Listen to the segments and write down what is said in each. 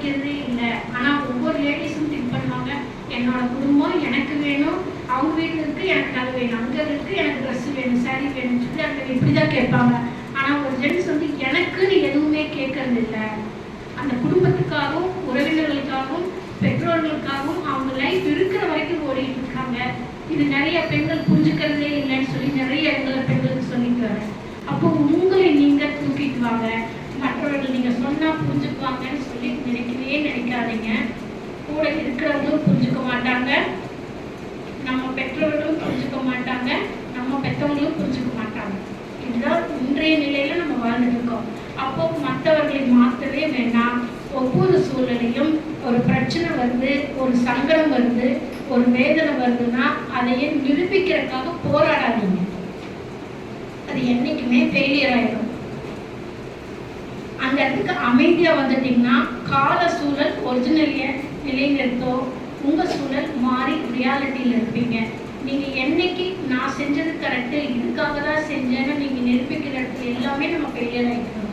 யோசிக்கிறதே இல்லை. ஆனால் ஒவ்வொரு லேடிஸும் திங்க் பண்ணுவாங்க, என்னோட குடும்பம் எனக்கு வேணும், அவங்க வீட்டில் இருக்கு எனக்கு அது வேணும், அங்கே இருக்கு எனக்கு ட்ரெஸ் வேணும், சாரி வேணும்னு சொல்லி அங்கே இப்படி தான் கேட்பாங்க. ஆனால் ஒரு ஜென்ஸ் வந்து எனக்குன்னு எதுவுமே கேட்கறது இல்லை. அந்த குடும்பத்துக்காகவும் உறவினர்களுக்காகவும் பெற்றோர்களுக்காகவும் அவங்க லைஃப் இருக்கிற வரைக்கும் ஓடிட்டு இருக்காங்க. இது நிறைய பெண்கள் புரிஞ்சுக்கிறதே இல்லைன்னு சொல்லி நிறைய இடத்துல பெண்களுக்கு சொல்லிட்டு வரேன். அப்போ உங்களை நீங்கள் தூக்கிட்டு வாங்க. மற்றவர்கள் நீங்கள் சொன்னால் புரிஞ்சுக்குவாங்கன்னு சொல்லி நினைக்கவே நினைக்காதீங்க. கூட இருக்கிறவங்களும் புரிஞ்சுக்க மாட்டாங்க, நம்ம பெற்றோர்களும் புரிஞ்சுக்க மாட்டாங்க, நம்ம பெற்றவங்களும் புரிஞ்சுக்க மாட்டாங்க. இதுதான் இன்றைய நிலையில நம்ம வாழ்ந்துட்டு இருக்கோம். அப்போ மற்றவர்களை மாற்றவே வேண்டாம். ஒவ்வொரு சூழலையும் ஒரு பிரச்சனை வருது, ஒரு சங்கடம் வருது, ஒரு வேதனை வருதுன்னா அதையே நிரூபிக்கிறதுக்காக போராடாதீங்க. அது என்னைக்குமே ஃபெயிலியர் ஆயிடும். அந்த இடத்துக்கு அமைதியா வந்துட்டீங்கன்னா கால சூழல் ஒரிஜினல் நிலைநிறுத்தோ, உங்க சூழல் மாறி ரியாலிட்டியில் இருப்பீங்க. நீங்க என்னைக்கு நான் செஞ்சது கரெக்டு, இதுக்காக தான் செஞ்சேன்னு நீங்க நிரூபிக்கிற இடத்துல எல்லாமே நம்ம ஃபெயிலியர் ஆகிட்டு இருக்கோம்.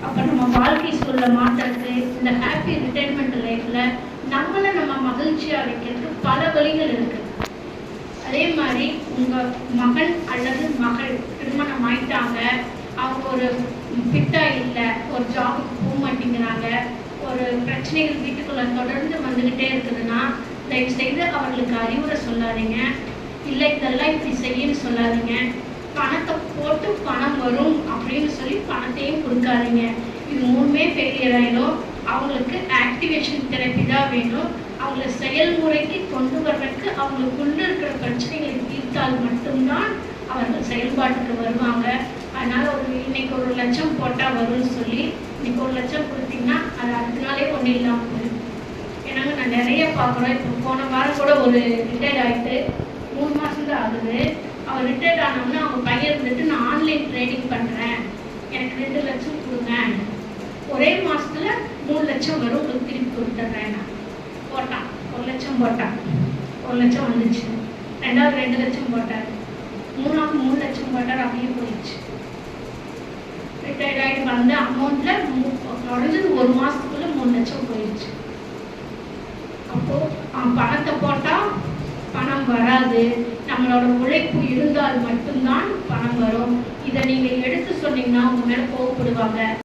அப்போ நம்ம வாழ்க்கை சூழலை மாற்றுறதுக்கு, இந்த ஹாப்பி ரிட்டைர்மெண்ட் லைஃப்ல நம்மளை நம்ம மகிழ்ச்சியா வைக்கிறதுக்கு பல வழிகள் இருக்கு. அதே மாதிரி உங்க மகன் அல்லது மகள் திருமணம் ஆயிட்டாங்க, அவங்க ஒரு ஃபிட்டா இல்லை, ஒரு ஜாபுக்கு போக மாட்டேங்கிறாங்க, ஒரு பிரச்சனைகள் வீட்டுக்குள்ள தொடர்ந்து வந்துகிட்டே இருக்குதுன்னா தயவு செய்து அவர்களுக்கு அறிவுரை சொல்லாதீங்க. இல்லை இதெல்லாம் இப்படி செய்யன்னு சொல்லாதீங்க. பணத்தை போட்டு பணம் வரும் அப்படின்னு சொல்லி பணத்தையும் கொடுக்காதீங்க. இது மூணுமே ஃபெயிலியர் ஆகிடும். அவங்களுக்கு ஆக்டிவேஷன் தெரப்பி தான் வேணும். அவங்கள செயல்முறைக்கு கொண்டு வர்றதுக்கு அவங்களுக்குள்ள இருக்கிற பிரச்சனைகளை தீர்த்தால் மட்டும்தான் அவர்கள் செயல்பாட்டுக்கு வருவாங்க. அதனால இன்னைக்கு 1 லட்சம் போட்டால் வரும்னு சொல்லி இன்னைக்கு 1 லட்சம் கொடுத்தீங்கன்னா அது அடுத்த நாளே ஒன்றும் இல்லாமல் போயிடும். ஏன்னாங்க நான் நிறைய பார்க்குறோம். இப்போ போன வாரம் கூட ஒரு ரிட்டையர்ட் ஆகிட்டு 3 மாதம் தான் ஆகுது. அவர் ரிட்டையர்ட் ஆனோம்னா அவங்க பையன் இருந்துட்டு நான் ஆன்லைன் ட்ரேடிங் பண்ணுறேன், எனக்கு 2 லட்சம் கொடுங்க, ஒரே மாதத்துல 3 லட்சம் வரும், உங்களுக்கு திருப்பி கொடுத்துட்றேன். நான் போட்டான் 1 லட்சம் போட்டான், 1 லட்சம் வந்துச்சு. 2வது 2 லட்சம் போட்டார், 3வது 3 லட்சம் போட்டார். அப்படியே போயிடுச்சு. ரிட்டையர்ட் ஆகிட்டு வந்த அமௌண்ட்ல குறைஞ்சது 1 மாதத்துக்குள்ள 3 லட்சம் போயிடுச்சு. அப்போ பணத்தை போட்டா பணம் வராது. நம்மளோட உழைப்பு இருந்தால் மட்டும்தான் பணம் வரும். இதை நீங்க எடுத்து சொன்னீங்கன்னா உங்க மேல கோவப்படுவாங்க.